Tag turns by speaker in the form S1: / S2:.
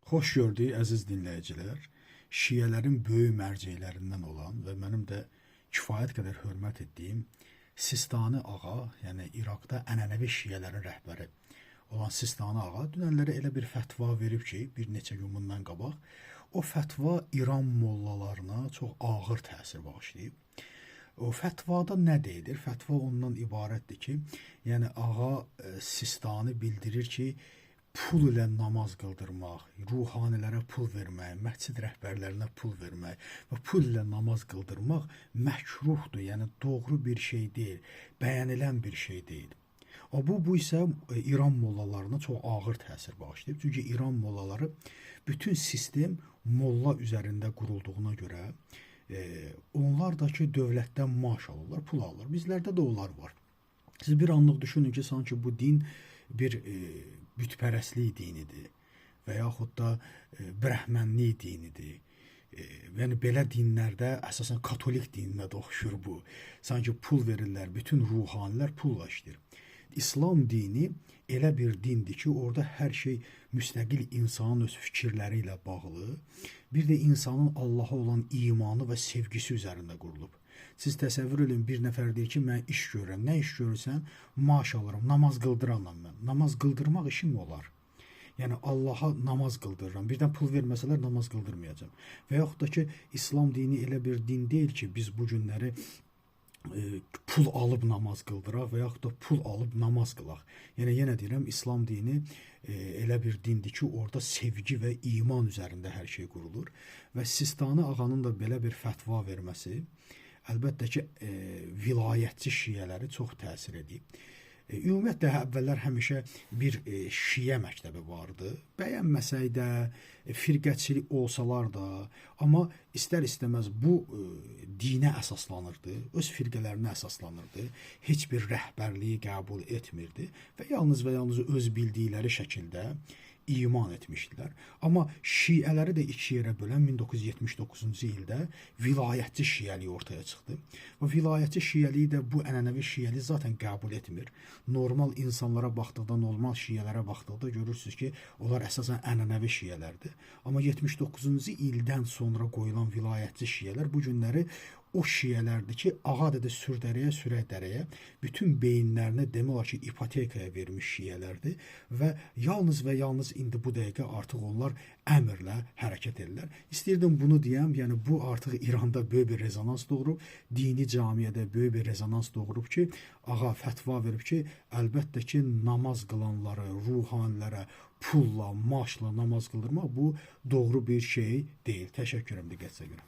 S1: Xoş gördük əziz dinləyicilər. Şiələrin böyük mərcəklərindən olan və mənim də kifayət qədər hörmət etdiyim Sistani ağa, yəni İraqda ənənəvi şiələrin rəhbəri olan Sistani ağa dünənlərə elə bir fətva verib ki, bir neçə gün bundan qabaq o fətva İran mollalarına çox ağır təsir bağışlayıb. O fətvada nə deyilir? Fətva ondan ibarətdir ki, yəni ağa Sistani bildirir ki, pul ilə namaz qıldırmaq, ruhanilərə pul vermək, məscid rəhbərlərinə pul vermək və pul ilə namaz qıldırmaq məkruhdur, yəni doğru bir şey deyil, bəyənilən bir şey deyil. Bu isə İran mollalarına çox ağır təsir bağışlayıb. Çünki İran mollaları bütün sistem molla üzərində qurulduğuna görə onlar da ki dövlətdən maaş alırlar, pul alırlar. Bizlərdə də onlar var. Siz bir anlıq düşünün ki, sanki bu din bir bütpərəstlik dinidir və yaxud da brəhmənlik dinidir. Yəni belə dinlərdə əsasən katolik dininə də oxşur bu. Sanki pul verirlər, bütün ruhanilər pulla işləyir. İslam dini elə bir dindir ki, orada hər şey müstəqil insanın öz fikirləri ilə bağlı, bir də insanın Allaha olan imanı və sevgisi üzərində qurulub. Siz təsəvvür edin, bir nəfər deyir ki, mən iş görürəm. Nə iş görürsən? Maaş alıram, namaz qıldıramam mən. Namaz qıldırmaq işim olar. Yəni Allaha namaz qıldırıram. Birdən pul verməsələr namaz qıldırmayacam. Və yaxud da ki, İslam dini elə bir din deyil ki, biz bu günləri pul alıb namaz qıldıraq və yaxud da pul alıb namaz qılaq. Yəni yenə deyirəm, İslam dini elə bir dindir ki, orada sevgi və iman üzərində hər şey qurulur. Və Sistani ağanın da belə bir fətva verməsi əlbəttə ki, vilayətçi şiələri çox təsir edib. Ümumiyyətlə, əvvəllər həmişə bir şiə məktəbi vardı. Bəyənməsək də, firqəçilik olsalar da, amma istər-istəməz bu dinə əsaslanırdı, öz firqələrinə əsaslanırdı, heç bir rəhbərliyi qəbul etmirdi və yalnız öz bildikləri şəkildə iman etmişdilər. Amma şiələri də iki yerə bölən 1979-cu ildə vilayətçi şiəliyi ortaya çıxdı. Və vilayətçi şiəliyi də bu ənənəvi şiəliyi zaten qəbul etmir. Normal insanlara baxdıqda, normal şiələrə baxdıqda görürsünüz ki, onlar əsasən ənənəvi şiələrdir. Amma 79-cu ildən sonra qoyulan vilayətçi şiələr bu günləri o şiələrdir ki, ağa dedi sürdərəyə, sürək dərəyə bütün beyinlərini demək olar ki, ipotekaya vermiş şiələrdir və yalnız indi bu dəqiqə artıq onlar əmrlə hərəkət edirlər. İstəyirdim bunu deyəm, yəni bu artıq İranda böyük bir rezonans doğurub, dini camiyyədə böyük bir rezonans doğurub ki, ağa fətva verib ki, əlbəttə ki, namaz qılanları, ruhanilərə pulla, maaşla namaz qıldırmaq bu doğru bir şey deyil. Təşəkkürəm diqqətinizə görə.